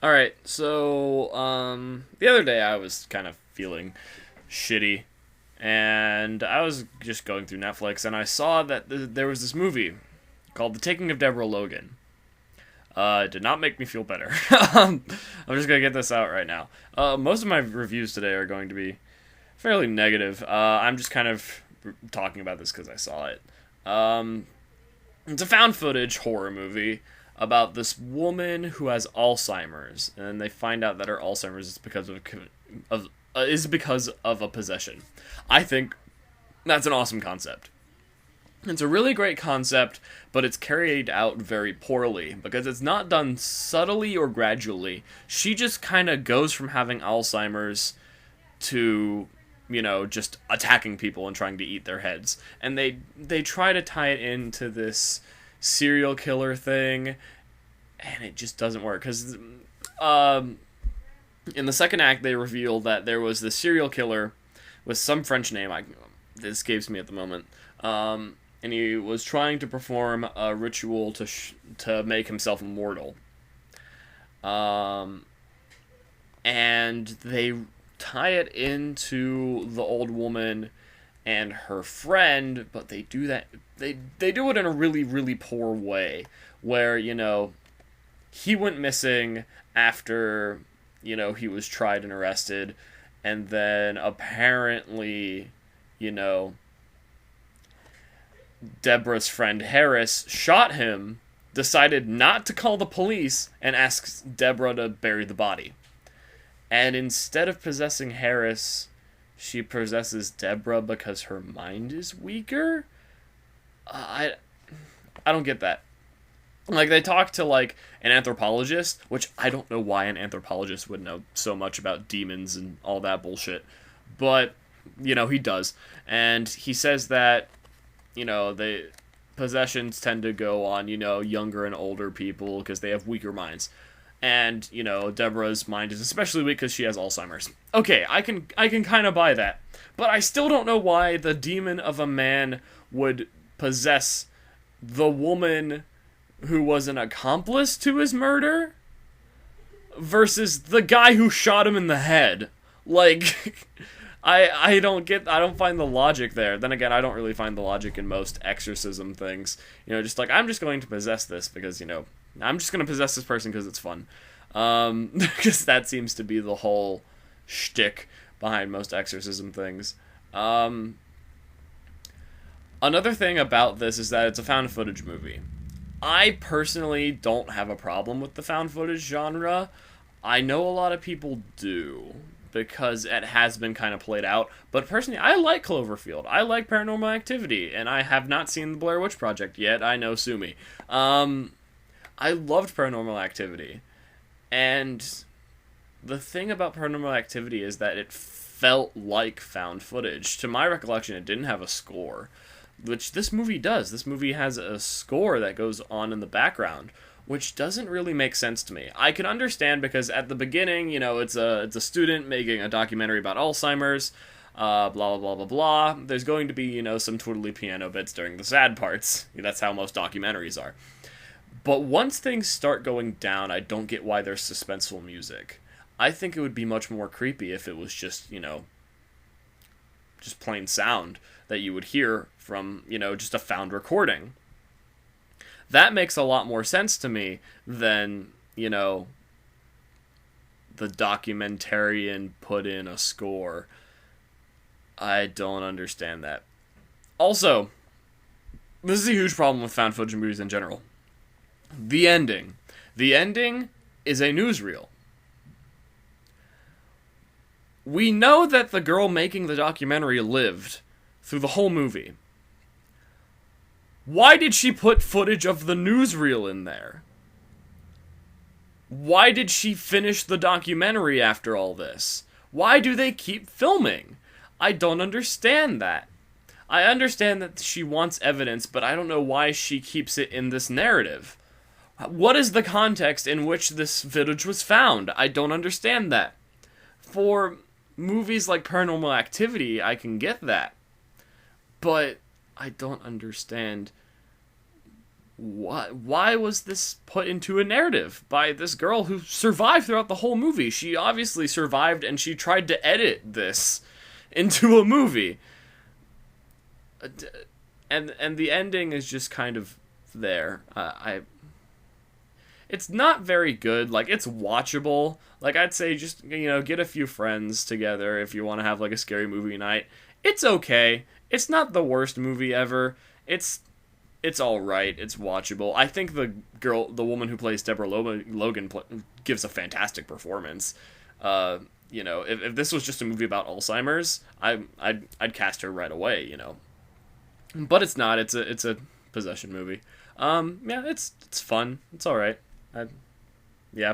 Alright, so, the other day I was kind of feeling shitty, and I was just going through Netflix, and I saw that there was this movie called The Taking of Deborah Logan. It did not make me feel better. I'm just gonna get this out right now. Most of my reviews today are going to be fairly negative. I'm just kind of talking about this because I saw it. Um, it's a found footage horror movie about this woman who has Alzheimer's, and they find out that her Alzheimer's is because of a possession. I think that's an awesome concept. It's a really great concept, but it's carried out very poorly because it's not done subtly or gradually. She just kind of goes from having Alzheimer's to, just attacking people and trying to eat their heads. And they try to tie it into this serial killer thing, and it just doesn't work because in the second act they reveal that there was this serial killer with some French name. It escapes me at the moment. And he was trying to perform a ritual to make himself immortal. And they tie it into the old woman and her friend, but they do that. They do it in a really, really poor way, where he went missing after he was tried and arrested, and then apparently Deborah's friend Harris shot him, decided not to call the police, and asks Deborah to bury the body. And instead of possessing Harris, she possesses Deborah because her mind is weaker? I don't get that. Like, they talk to, an anthropologist, which I don't know why an anthropologist would know so much about demons and all that bullshit. But, he does. And he says that the possessions tend to go on, younger and older people because they have weaker minds. And, Deborah's mind is especially weak because she has Alzheimer's. Okay, I can kind of buy that. But I still don't know why the demon of a man would possess the woman who was an accomplice to his murder versus the guy who shot him in the head. Like, I don't find the logic there. Then again, I don't really find the logic in most exorcism things. Just I'm just going to possess this because, I'm just going to possess this person because it's fun. Because that seems to be the whole shtick behind most exorcism things. Another thing about this is that it's a found footage movie. I personally don't have a problem with the found footage genre. I know a lot of people do, because it has been kind of played out. But personally, I like Cloverfield. I like Paranormal Activity, and I have not seen the Blair Witch Project yet. I know, sue me. I loved Paranormal Activity. And the thing about Paranormal Activity is that it felt like found footage. To my recollection, it didn't have a score, which this movie does. This movie has a score that goes on in the background, which doesn't really make sense to me. I can understand because at the beginning, it's a student making a documentary about Alzheimer's, blah, blah, blah, blah, blah. There's going to be, some twiddly piano bits during the sad parts. That's how most documentaries are. But once things start going down, I don't get why there's suspenseful music. I think it would be much more creepy if it was just, just plain sound that you would hear from, just a found recording. That makes a lot more sense to me than, the documentarian put in a score. I don't understand that. Also, this is a huge problem with found footage movies in general. The ending. The ending is a newsreel. We know that the girl making the documentary lived through the whole movie. Why did she put footage of the newsreel in there? Why did she finish the documentary after all this? Why do they keep filming? I don't understand that. I understand that she wants evidence, but I don't know why she keeps it in this narrative. What is the context in which this footage was found? I don't understand that. For movies like Paranormal Activity, I can get that. But I don't understand why was this put into a narrative by this girl who survived throughout the whole movie? She obviously survived, and she tried to edit this into a movie. And the ending is just kind of there. It's not very good. Like, it's watchable. Like, I'd say just, get a few friends together if you want to have, like, a scary movie night. It's okay. It's not the worst movie ever. It's alright. It's watchable. I think the woman who plays Deborah Logan gives a fantastic performance. If this was just a movie about Alzheimer's, I'd cast her right away, But it's not. It's a possession movie. Yeah, it's fun. It's alright. Yeah.